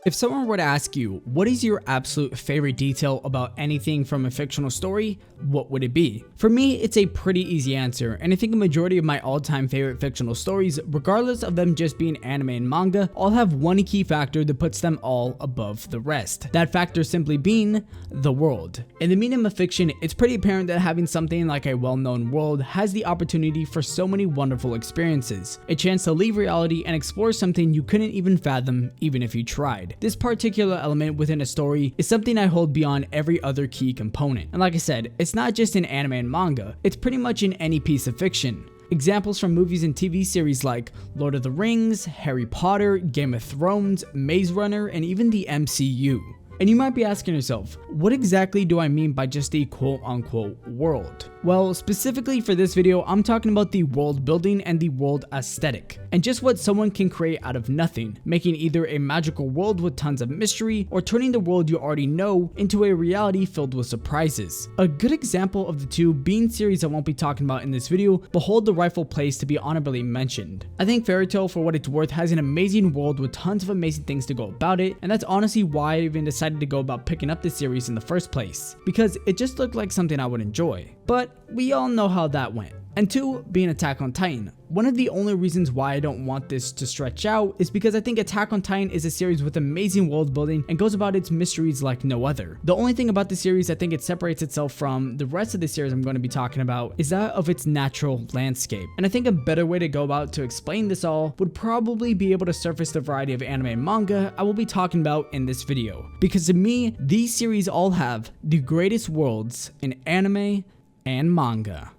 If someone were to ask you, what is your absolute favorite detail about anything from a fictional story, what would it be? For me, it's a pretty easy answer, and I think a majority of my all-time favorite fictional stories, regardless of them just being anime and manga, all have one key factor that puts them all above the rest. That factor simply being the world. In the medium of fiction, it's pretty apparent that having something like a well-known world has the opportunity for so many wonderful experiences, a chance to leave reality and explore something you couldn't even fathom even if you tried. This particular element within a story is something I hold beyond every other key component. And like I said, it's not just in anime and manga, it's pretty much in any piece of fiction. Examples from movies and TV series like Lord of the Rings, Harry Potter, Game of Thrones, Maze Runner, and even the MCU. And you might be asking yourself, what exactly do I mean by just a quote-unquote world? Well, specifically for this video, I'm talking about the world building and the world aesthetic, and just what someone can create out of nothing, making either a magical world with tons of mystery, or turning the world you already know into a reality filled with surprises. A good example of the two being series I won't be talking about in this video, but hold the rightful place to be honorably mentioned. I think Fairy Tail, for what it's worth, has an amazing world with tons of amazing things to go about it, and that's honestly why I even decided to go about picking up this series in the first place, because it just looked like something I would enjoy. But we all know how that went. And two, being Attack on Titan. One of the only reasons why I don't want this to stretch out is because I think Attack on Titan is a series with amazing world building and goes about its mysteries like no other. The only thing about the series I think it separates itself from the rest of the series I'm going to be talking about is that of its natural landscape. And I think a better way to go about to explain this all would probably be able to surface the variety of anime and manga I will be talking about in this video. Because to me, these series all have the greatest worlds in anime and manga.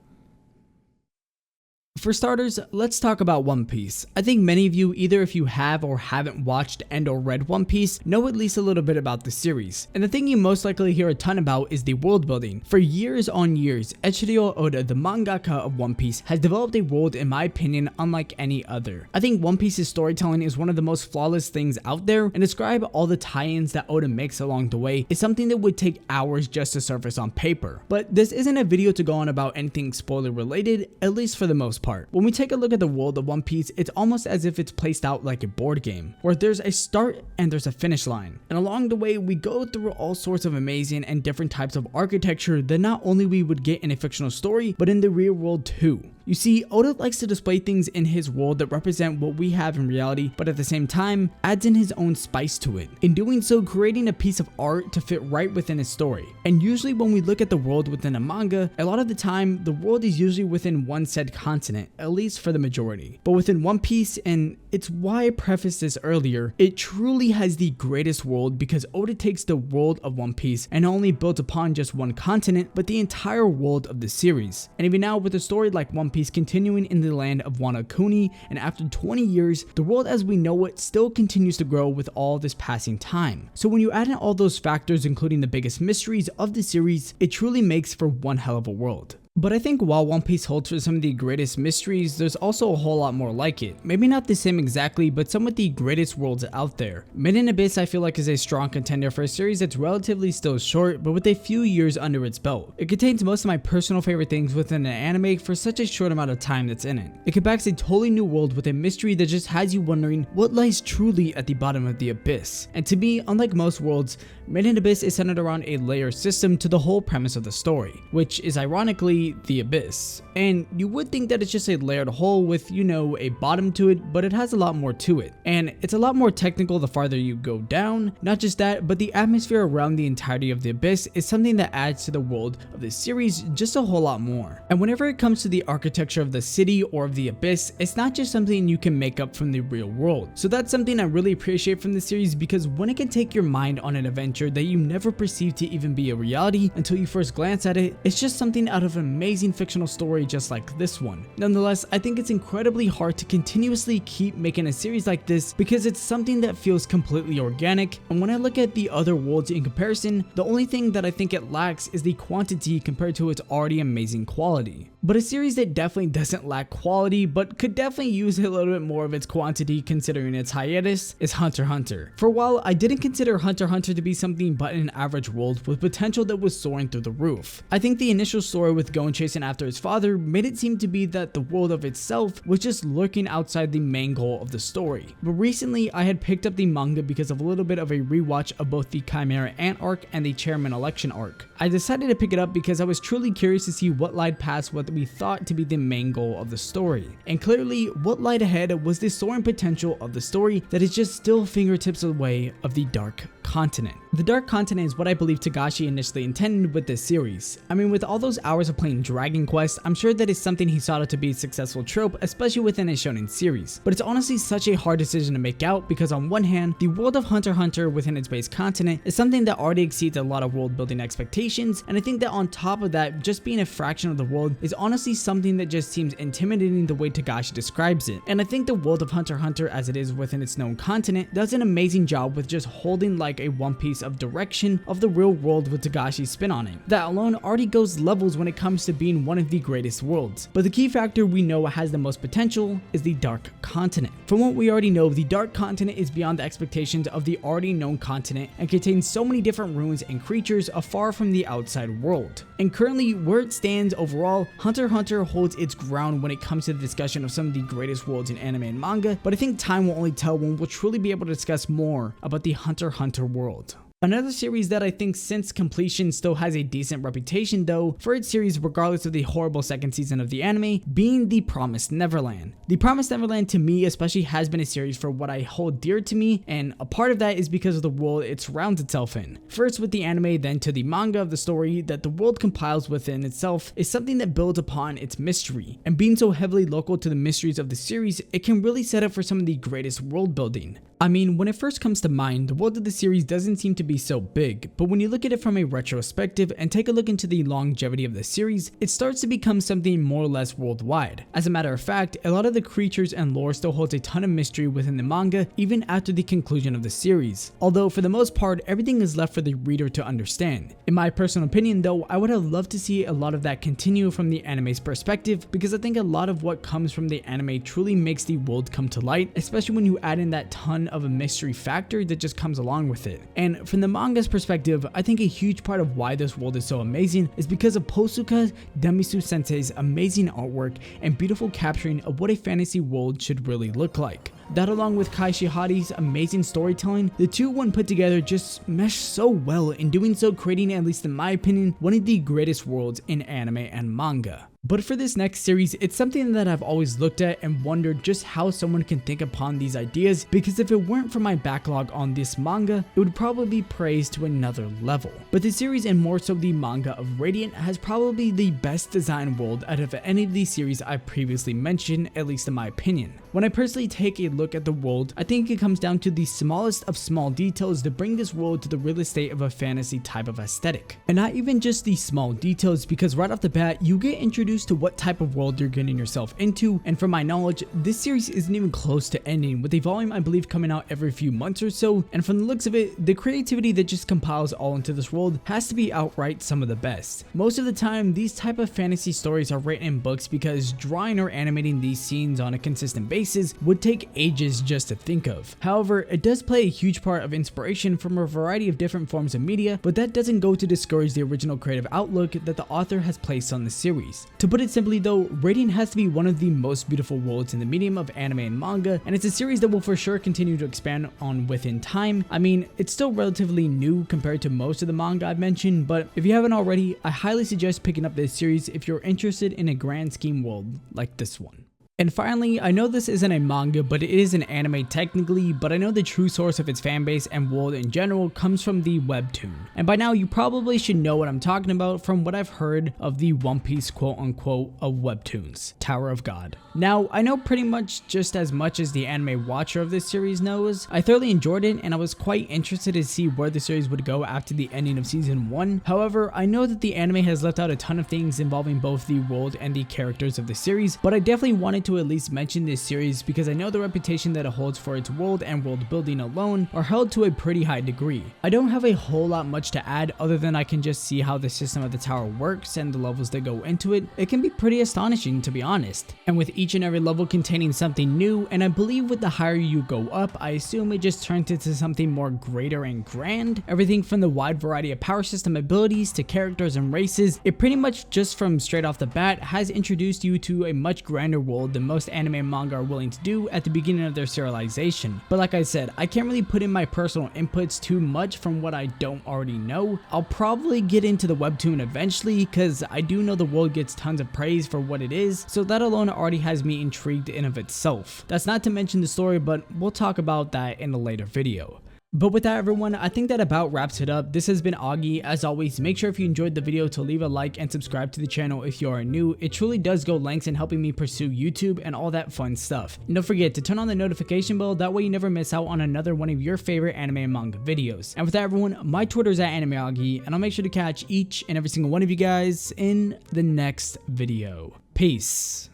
For starters, let's talk about One Piece. I think many of you, either if you have or haven't watched and or read One Piece, know at least a little bit about the series. And the thing you most likely hear a ton about is the world building. For years on years, Eiichiro Oda, the mangaka of One Piece, has developed a world in my opinion unlike any other. I think One Piece's storytelling is one of the most flawless things out there, and describe all the tie-ins that Oda makes along the way is something that would take hours just to surface on paper. But this isn't a video to go on about anything spoiler related, at least for the most part. When we take a look at the world of One Piece, it's almost as if it's placed out like a board game, where there's a start and there's a finish line. And along the way, we go through all sorts of amazing and different types of architecture that not only we would get in a fictional story, but in the real world too. You see, Oda likes to display things in his world that represent what we have in reality, but at the same time, adds in his own spice to it. In doing so, creating a piece of art to fit right within his story. And usually when we look at the world within a manga, a lot of the time, the world is usually within one said continent, at least for the majority. But within One Piece, and it's why I prefaced this earlier, it truly has the greatest world because Oda takes the world of One Piece and not only built upon just one continent, but the entire world of the series. And even now with a story like One Piece continuing in the land of Wano Kuni, and after 20 years, the world as we know it still continues to grow with all this passing time. So when you add in all those factors, including the biggest mysteries of the series, it truly makes for one hell of a world. But I think while One Piece holds for some of the greatest mysteries, there's also a whole lot more like it. Maybe not the same exactly, but some of the greatest worlds out there. Mid and Abyss I feel like is a strong contender for a series that's relatively still short, but with a few years under its belt. It contains most of my personal favorite things within an anime for such a short amount of time that's in it. It compacts a totally new world with a mystery that just has you wondering what lies truly at the bottom of the abyss. And to me, unlike most worlds, Mid and Abyss is centered around a layer system to the whole premise of the story, which is ironically the abyss. And you would think that it's just a layered hole with, you know, a bottom to it, but it has a lot more to it. And it's a lot more technical the farther you go down. Not just that, but the atmosphere around the entirety of the abyss is something that adds to the world of this series just a whole lot more. And whenever it comes to the architecture of the city or of the abyss, it's not just something you can make up from the real world. So that's something I really appreciate from the series, because when it can take your mind on an adventure that you never perceived to even be a reality until you first glance at it, it's just something out of an amazing fictional story just like this one. Nonetheless, I think it's incredibly hard to continuously keep making a series like this because it's something that feels completely organic, and when I look at the other worlds in comparison, the only thing that I think it lacks is the quantity compared to its already amazing quality. But a series that definitely doesn't lack quality, but could definitely use a little bit more of its quantity considering its hiatus, is Hunter x Hunter. For a while, I didn't consider Hunter x Hunter to be something but an average world with potential that was soaring through the roof. I think the initial story with Gon chasing after his father made it seem to be that the world of itself was just lurking outside the main goal of the story. But recently, I had picked up the manga because of a little bit of a rewatch of both the Chimera Ant arc and the Chairman election arc. I decided to pick it up because I was truly curious to see what lied past what we thought to be the main goal of the story. And clearly, what lied ahead was the soaring potential of the story that is just still fingertips away of the Dark Continent. The Dark Continent is what I believe Togashi initially intended with this series. I mean, with all those hours of playing Dragon Quest, I'm sure that is something he sought out to be a successful trope, especially within a shonen series. But it's honestly such a hard decision to make out because on one hand, the world of Hunter x Hunter within its base continent is something that already exceeds a lot of world building expectations, and I think that on top of that, just being a fraction of the world is honestly something that just seems intimidating the way Togashi describes it. And I think the world of Hunter x Hunter as it is within its known continent does an amazing job with just holding like a One Piece of direction of the real world with Togashi's spin on it. That alone already goes levels when it comes to being one of the greatest worlds. But the key factor we know has the most potential is the Dark Continent. From what we already know, the Dark Continent is beyond the expectations of the already known continent and contains so many different ruins and creatures afar from the outside world. And currently, where it stands overall, Hunter x Hunter holds its ground when it comes to the discussion of some of the greatest worlds in anime and manga, but I think time will only tell when we'll truly be able to discuss more about the Hunter x Hunter world. Another series that I think since completion still has a decent reputation though for its series regardless of the horrible second season of the anime being The Promised Neverland. The Promised Neverland to me especially has been a series for what I hold dear to me, and a part of that is because of the world it surrounds itself in. First with the anime, then to the manga of the story that the world compiles within itself is something that builds upon its mystery, and being so heavily local to the mysteries of the series, it can really set up for some of the greatest world building. I mean, when it first comes to mind, the world of the series doesn't seem to be so big, but when you look at it from a retrospective and take a look into the longevity of the series, it starts to become something more or less worldwide. As a matter of fact, a lot of the creatures and lore still holds a ton of mystery within the manga even after the conclusion of the series, although for the most part everything is left for the reader to understand. In my personal opinion though, I would have loved to see a lot of that continue from the anime's perspective, because I think a lot of what comes from the anime truly makes the world come to light, especially when you add in that ton of a mystery factor that just comes along with it. And from the manga's perspective, I think a huge part of why this world is so amazing is because of Posuka Demisu Sensei's amazing artwork and beautiful capturing of what a fantasy world should really look like. That along with Kai Shihari's amazing storytelling, the two when put together just mesh so well, in doing so creating, at least in my opinion, one of the greatest worlds in anime and manga. But for this next series, it's something that I've always looked at and wondered just how someone can think upon these ideas, because if it weren't for my backlog on this manga, it would probably be praised to another level. But the series, and more so the manga of Radiant, has probably the best designed world out of any of these series I previously mentioned, at least in my opinion. When I personally take a look at the world, I think it comes down to the smallest of small details to bring this world to the real estate of a fantasy type of aesthetic. And not even just the small details, because right off the bat, you get introduced to what type of world you're getting yourself into, and from my knowledge, this series isn't even close to ending, with a volume I believe coming out every few months or so, and from the looks of it, the creativity that just compiles all into this world has to be outright some of the best. Most of the time, these type of fantasy stories are written in books because drawing or animating these scenes on a consistent basis would take ages just to think of. However, it does play a huge part of inspiration from a variety of different forms of media, but that doesn't go to discourage the original creative outlook that the author has placed on the series. To put it simply though, Radiant has to be one of the most beautiful worlds in the medium of anime and manga, and it's a series that will for sure continue to expand on within time. I mean, it's still relatively new compared to most of the manga I've mentioned, but if you haven't already, I highly suggest picking up this series if you're interested in a grand scheme world like this one. And finally, I know this isn't a manga, but it is an anime technically, but I know the true source of its fanbase and world in general comes from the webtoon. And by now, you probably should know what I'm talking about from what I've heard of the One Piece quote-unquote of webtoons, Tower of God. Now, I know pretty much just as much as the anime watcher of this series knows. I thoroughly enjoyed it, and I was quite interested to see where the series would go after the ending of season 1. However, I know that the anime has left out a ton of things involving both the world and the characters of the series, but I definitely wanted wanted to at least mention this series because I know the reputation that it holds for its world and world building alone are held to a pretty high degree. I don't have a whole lot much to add other than I can just see how the system of the tower works and the levels that go into it. It can be pretty astonishing, to be honest. And with each and every level containing something new, and I believe with the higher you go up, I assume it just turns into something more greater and grand. Everything from the wide variety of power system abilities to characters and races, it pretty much just from straight off the bat has introduced you to a much grander world than most anime and manga are willing to do at the beginning of their serialization. But like I said, I can't really put in my personal inputs too much from what I don't already know. I'll probably get into the webtoon eventually because I do know the world gets tons of praise for what it is, so that alone already has me intrigued in of itself. That's not to mention the story, but we'll talk about that in a later video. But with that, everyone, I think that about wraps it up. This has been Augie. As always, make sure if you enjoyed the video to leave a like and subscribe to the channel if you are new. It truly does go lengths in helping me pursue YouTube and all that fun stuff. And don't forget to turn on the notification bell, that way you never miss out on another one of your favorite anime and manga videos. And with that, everyone, my Twitter is @AnimeAugie, and I'll make sure to catch each and every single one of you guys in the next video. Peace.